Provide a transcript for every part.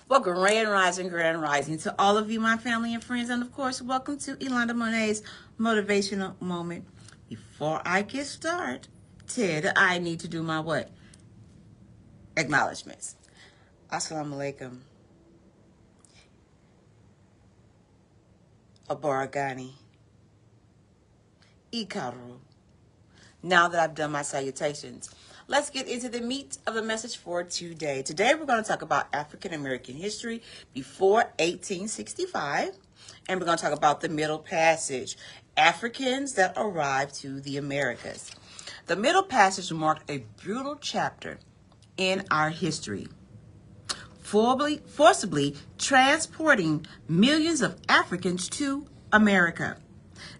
Well, grand rising to all of you, my family and friends, and of course, welcome to Yolanda Monet's Motivational Moment. Before I get started, Ted, I need to do my what? Acknowledgements. Assalamu alaikum. Abaragani. Ikaru. Now that I've done my salutations, let's get into the meat of the message for today. Today we're going to talk about African American history before 1865, and we're going to talk about the Middle Passage, Africans that arrived to the Americas. The Middle Passage marked a brutal chapter in our history, forcibly transporting millions of Africans to America.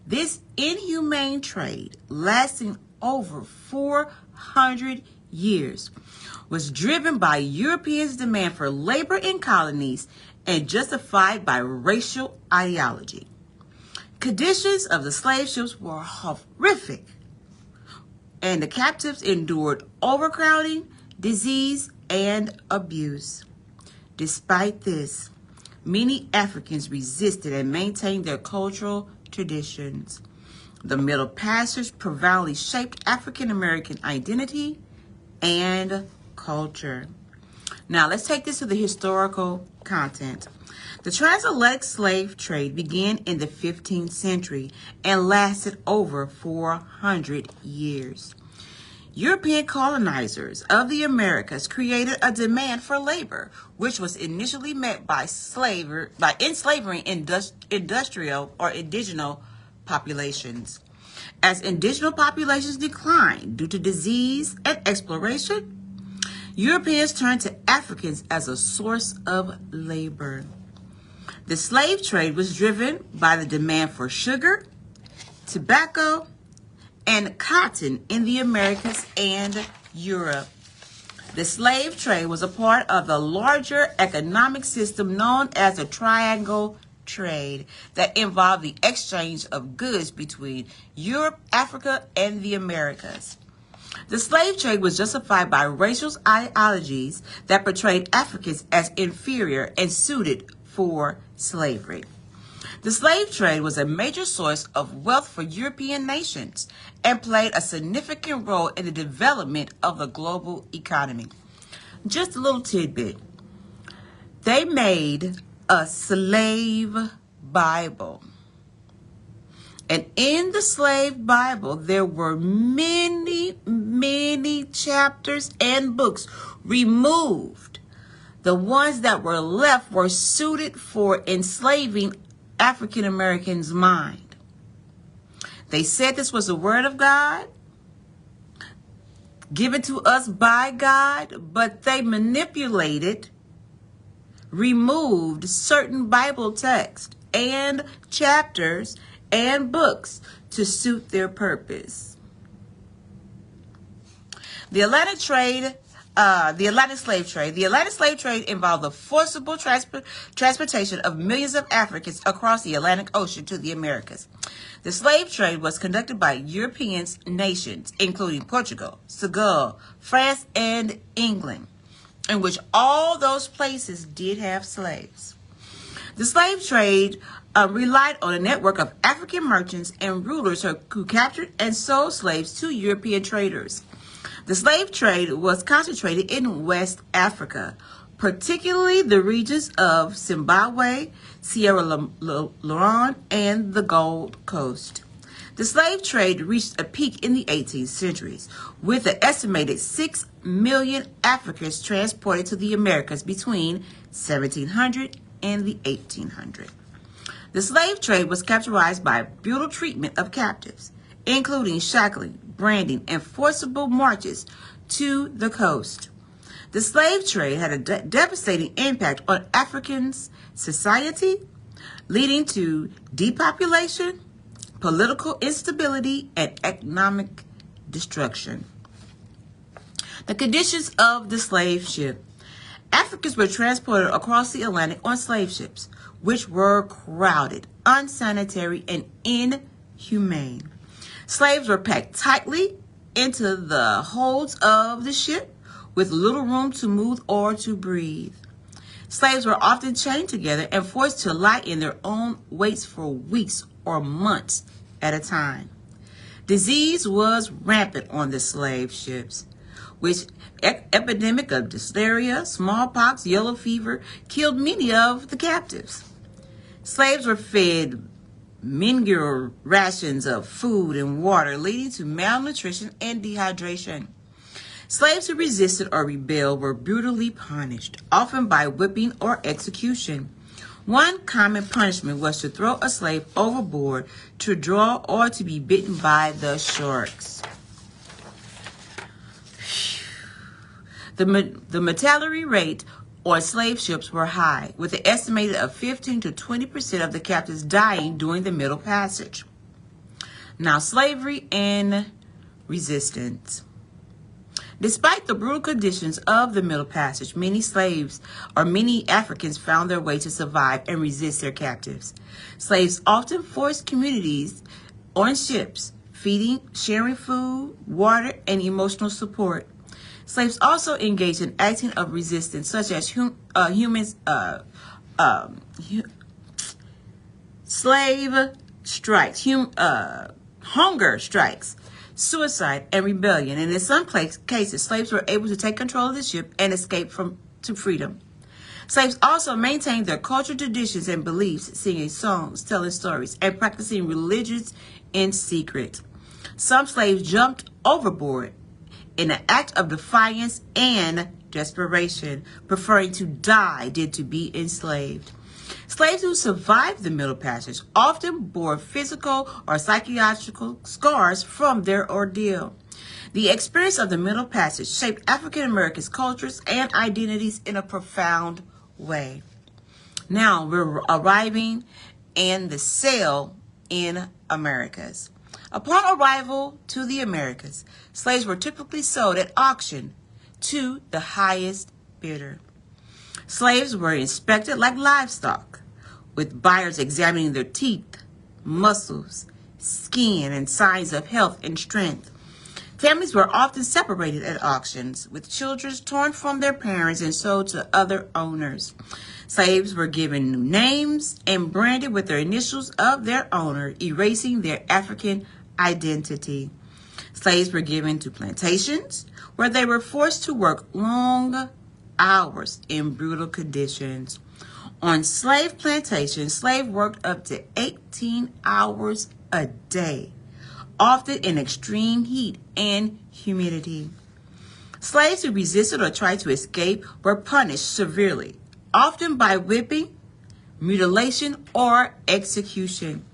This inhumane trade, lasting over 400 years, was driven by Europeans' demand for labor in colonies and justified by racial ideology. Conditions of the slave ships were horrific, and the captives endured overcrowding, disease, and abuse. Despite this, many Africans resisted and maintained their cultural traditions. The Middle Passage profoundly shaped African American identity and culture. Now, let's take this to the historical content. The transatlantic slave trade began in the 15th century and lasted over 400 years. European colonizers of the Americas created a demand for labor, which was initially met by enslaving industrial or indigenous populations. As indigenous populations declined due to disease and exploration, Europeans turned to Africans as a source of labor. The slave trade was driven by the demand for sugar, tobacco, and cotton in the Americas and Europe. The slave trade was a part of the larger economic system known as the Triangle Trade that involved the exchange of goods between Europe, Africa, and the Americas. The slave trade was justified by racial ideologies that portrayed Africans as inferior and suited for slavery. The slave trade was a major source of wealth for European nations and played a significant role in the development of the global economy. Just a little tidbit. They made a slave Bible. And in the slave Bible, there were many, many chapters and books removed. The ones that were left were suited for enslaving African Americans' mind. They said this was the word of God, given to us by God, but they manipulated, removed certain Bible texts and chapters and books to suit their purpose. The Atlantic slave trade. The Atlantic slave trade involved the forcible transportation of millions of Africans across the Atlantic Ocean to the Americas. The slave trade was conducted by European nations, including Portugal, Senegal, France, and England, in which all those places did have slaves. The slave trade relied on a network of African merchants and rulers who captured and sold slaves to European traders. The slave trade was concentrated in West Africa, particularly the regions of Zimbabwe, Sierra Leone, and the Gold Coast. The slave trade reached a peak in the 18th century, with an estimated 6 million Africans transported to the Americas between 1700 and the 1800s. The slave trade was characterized by brutal treatment of captives, including shackling, branding, and forcible marches to the coast. The slave trade had a devastating impact on Africans' society, leading to depopulation, political instability, and economic destruction. The conditions of the slave ship. Africans were transported across the Atlantic on slave ships, which were crowded, unsanitary, and inhumane. Slaves were packed tightly into the holds of the ship with little room to move or to breathe. Slaves were often chained together and forced to lie in their own weights for weeks or months at a time. Disease was rampant on the slave ships, which epidemic of dysentery, smallpox, yellow fever killed many of the captives. Slaves were fed meager rations of food and water, leading to malnutrition and dehydration. Slaves who resisted or rebelled were brutally punished, often by whipping or execution. One common punishment was to throw a slave overboard, to drown, or to be bitten by the sharks. The mortality rate on slave ships were high, with an estimated of 15 to 20% of the captives dying during the Middle Passage. Now, slavery and resistance. Despite the brutal conditions of the Middle Passage, many Africans found their way to survive and resist their captives. Slaves often forced communities on ships, feeding, sharing food, water, and emotional support. Slaves also engaged in acts of resistance, such as slave strikes, hunger strikes, suicide, and rebellion. And in some cases, slaves were able to take control of the ship and escape to freedom. Slaves also maintained their cultural traditions and beliefs, singing songs, telling stories, and practicing religions in secret. Some slaves jumped overboard in an act of defiance and desperation, preferring to die than to be enslaved. Slaves who survived the Middle Passage often bore physical or psychological scars from their ordeal. The experience of the Middle Passage shaped African Americans' cultures and identities in a profound way. Now we're arriving in the sale in Americas. Upon arrival to the Americas, slaves were typically sold at auction to the highest bidder. Slaves were inspected like livestock, with buyers examining their teeth, muscles, skin, and signs of health and strength. Families were often separated at auctions, with children torn from their parents and sold to other owners. Slaves were given new names and branded with their initials of their owner, erasing their African identity. Slaves were given to plantations, where they were forced to work long hours in brutal conditions. On slave plantations, slaves worked up to 18 hours a day, often in extreme heat and humidity. Slaves who resisted or tried to escape were punished severely, often by whipping, mutilation, or execution.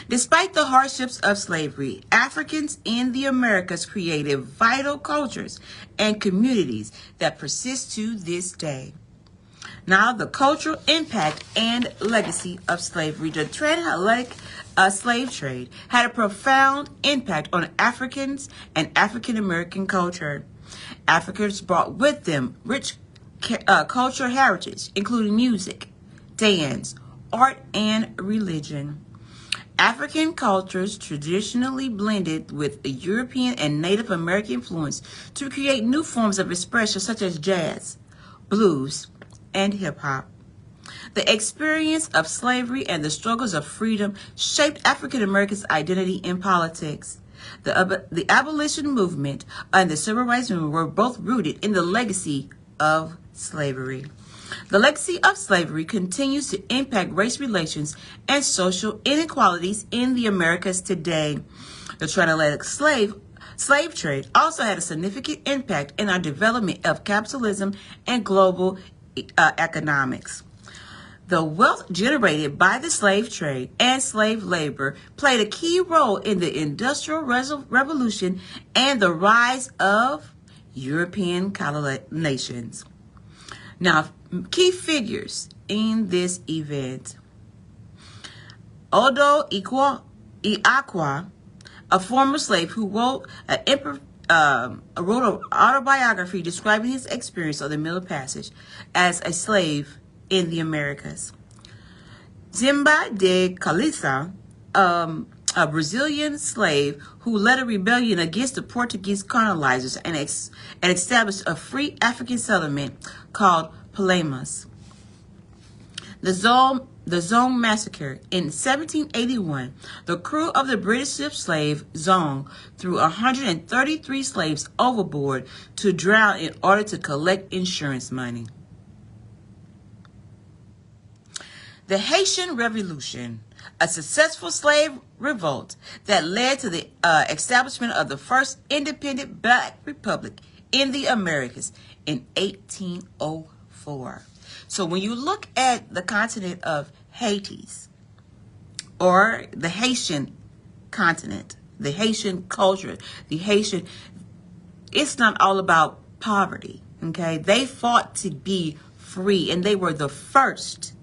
Despite the hardships of slavery, Africans in the Americas created vital cultures and communities that persist to this day. Now, the cultural impact and legacy of slavery. The transatlantic slave trade had a profound impact on Africans and African American culture. Africans brought with them rich cultural heritage, including music, dance, art, and religion. African cultures traditionally blended with the European and Native American influence to create new forms of expression such as jazz, blues, and hip-hop. The experience of slavery and the struggles of freedom shaped African Americans' identity in politics. The abolition movement and the civil rights movement were both rooted in the legacy of slavery. The legacy of slavery continues to impact race relations and social inequalities in the Americas today. The transatlantic slave trade also had a significant impact in our development of capitalism and global economics. The wealth generated by the slave trade and slave labor played a key role in the Industrial Revolution and the rise of European colonizations. Now, key figures in this event. Odo Iakwa, a former slave who wrote an autobiography describing his experience of the Middle Passage as a slave in the Americas. Zimba de Calissa, a Brazilian slave who led a rebellion against the Portuguese colonizers and established a free African settlement called Palamas. The Zong Massacre. In 1781, the crew of the British ship slave Zong threw 133 slaves overboard to drown in order to collect insurance money. The Haitian Revolution, a successful slave revolt that led to the establishment of the first independent black republic in the Americas in 1804. So when you look at the continent of Hades, or the Haitian continent, the Haitian culture, it's not all about poverty, okay? They fought to be free, and they were the first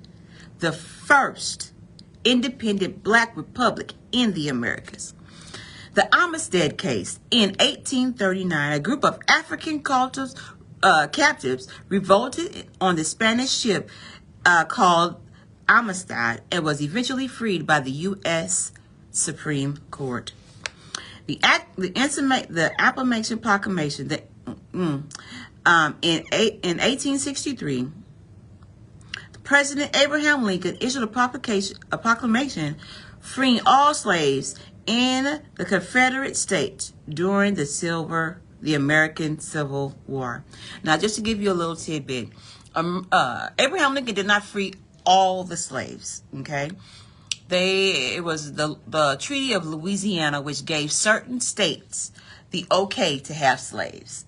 independent black republic in the Americas. The Amistad case. In 1839, a group of African captives revolted on the Spanish ship called Amistad and was eventually freed by the U.S. Supreme Court. The Appalachian Proclamation in 1863, President Abraham Lincoln issued a proclamation freeing all slaves in the Confederate States during the American Civil War. Now, just to give you a little tidbit, Abraham Lincoln did not free all the slaves, okay? It was the Treaty of Louisiana, which gave certain states the okay to have slaves.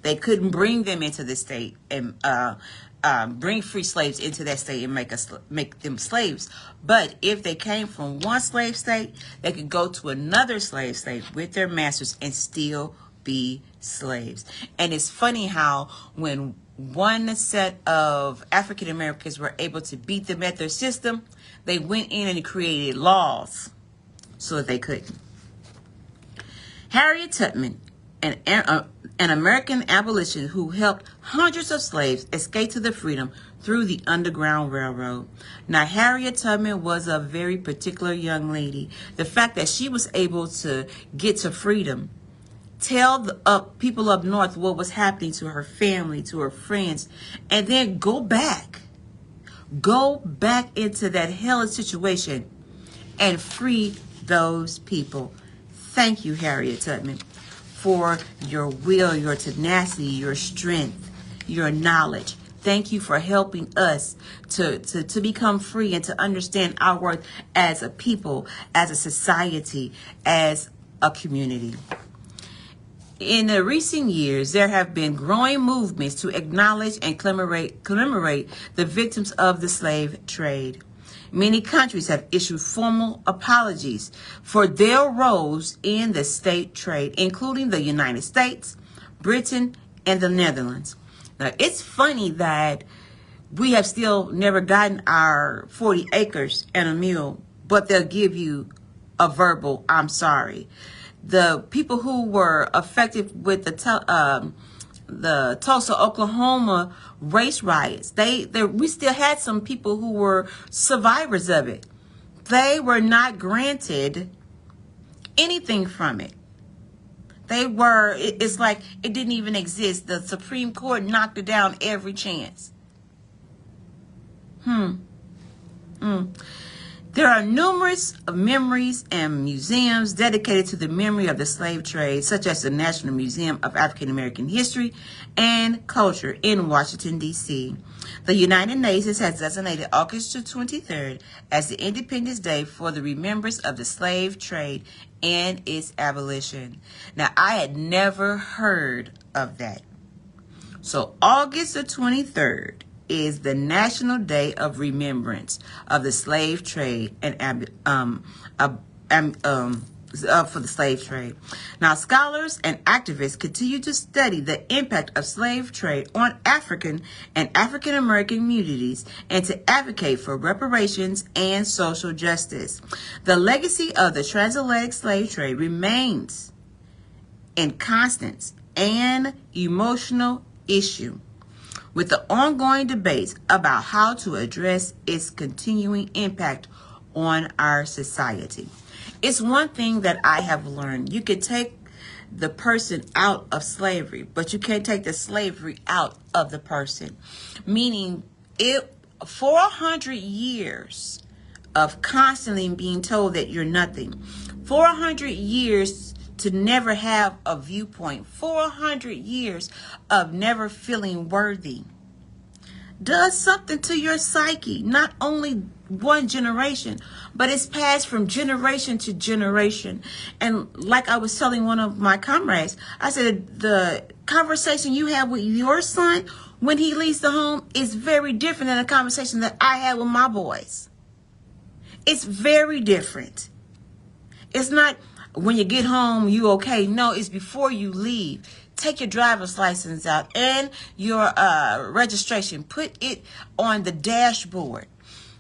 They couldn't bring them into the state and bring free slaves into that state and make them slaves. But if they came from one slave state, they could go to another slave state with their masters and still be slaves. And it's funny how when one set of African Americans were able to beat them at their system, they went in and created laws so that they couldn't. Harriet Tubman, an American abolitionist who helped hundreds of slaves escape to their freedom through the Underground Railroad. Now, Harriet Tubman was a very particular young lady. The fact that she was able to get to freedom, tell the people up north what was happening to her family, to her friends, and then go back into that hellish situation and free those people. Thank you, Harriet Tubman, for your will, your tenacity, your strength, your knowledge. Thank you for helping us to become free and to understand our worth as a people, as a society, as a community. In the recent years, there have been growing movements to acknowledge and commemorate the victims of the slave trade. Many countries have issued formal apologies for their roles in the slave trade, including the United States, Britain, and the Netherlands. Now, it's funny that we have still never gotten our 40 acres and a mule, but they'll give you a verbal, I'm sorry. The people who were affected with the Tulsa, Oklahoma race riots, we still had some people who were survivors of it. They were not granted anything from it. It's like it didn't even exist. The Supreme Court knocked it down every chance. There are numerous memories and museums dedicated to the memory of the slave trade, such as the National Museum of African American History and Culture in Washington, D.C. The United Nations has designated August 23rd as the Independence Day for the remembrance of the slave trade and its abolition. Now, I had never heard of that. So August the 23rd is the National Day of Remembrance of the Slave Trade and for the slave trade. Now, scholars and activists continue to study the impact of slave trade on African and African American communities and to advocate for reparations and social justice. The legacy of the transatlantic slave trade remains a constant and emotional issue, with the ongoing debates about how to address its continuing impact on our society. It's one thing that I have learned. You can take the person out of slavery, but you can't take the slavery out of the person. Meaning, 400 years of constantly being told that you're nothing. 400 years to never have a viewpoint. 400 years of never feeling worthy does something to your psyche. Not only one generation, but it's passed from generation to generation. And like I was telling one of my comrades, I said the conversation you have with your son when he leaves the home is very different than the conversation that I had with my boys. It's very different. It's not when you get home, you okay. No, it's before you leave. Take your driver's license out and your registration. Put it on the dashboard.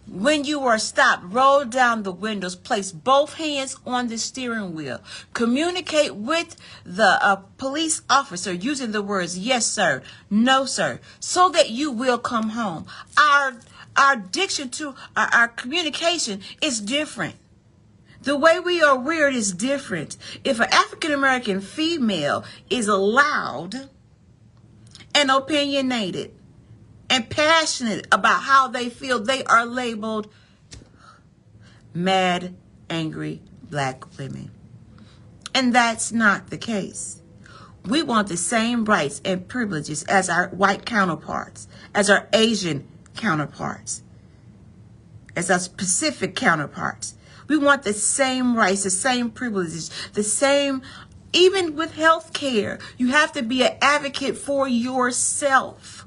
When you are stopped, roll down the windows. Place both hands on the steering wheel. Communicate with the police officer using the words, yes, sir, no, sir, so that you will come home. Our diction to our communication is different. The way we are reared is different. If an African American female is allowed and opinionated and passionate about how they feel, they are labeled mad, angry black women. And that's not the case. We want the same rights and privileges as our white counterparts, as our Asian counterparts, as our Pacific counterparts. We want the same rights, the same privileges, the same, even with health care. You have to be an advocate for yourself.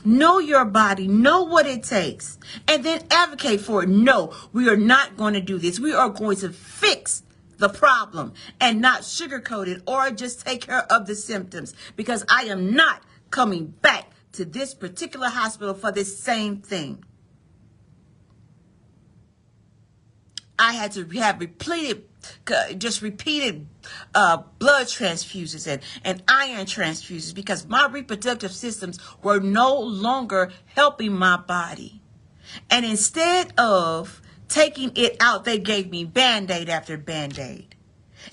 Know your body, know what it takes, and then advocate for it. No, we are not going to do this. We are going to fix the problem and not sugarcoat it or just take care of the symptoms, because I am not coming back to this particular hospital for this same thing. I had to have repeated blood transfusions and iron transfusions because my reproductive systems were no longer helping my body. And instead of taking it out, they gave me Band-Aid after Band-Aid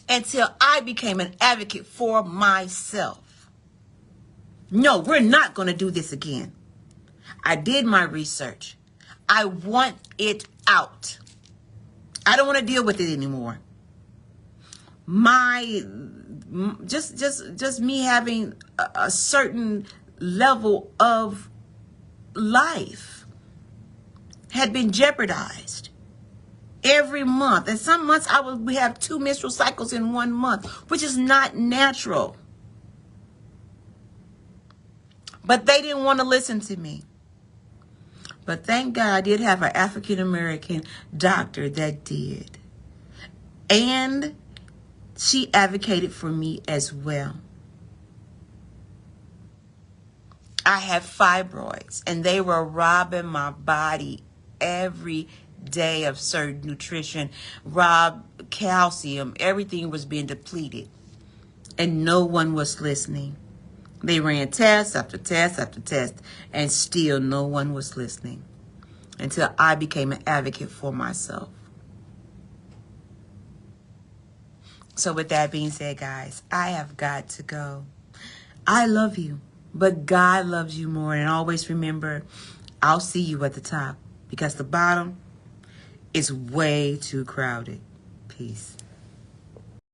until I became an advocate for myself. No, we're not going to do this again. I did my research. I want it out. I don't want to deal with it anymore. Just me having a certain level of life had been jeopardized every month. And some months we have 2 menstrual cycles in 1 month, which is not natural. But they didn't want to listen to me. But thank God I did have an African American doctor that did. And she advocated for me as well. I had fibroids and they were robbing my body every day of certain nutrition, robbed calcium, everything was being depleted. And no one was listening. They ran test after test after test, and still no one was listening until I became an advocate for myself. So with that being said, guys, I have got to go. I love you, but God loves you more. And always remember, I'll see you at the top because the bottom is way too crowded. Peace.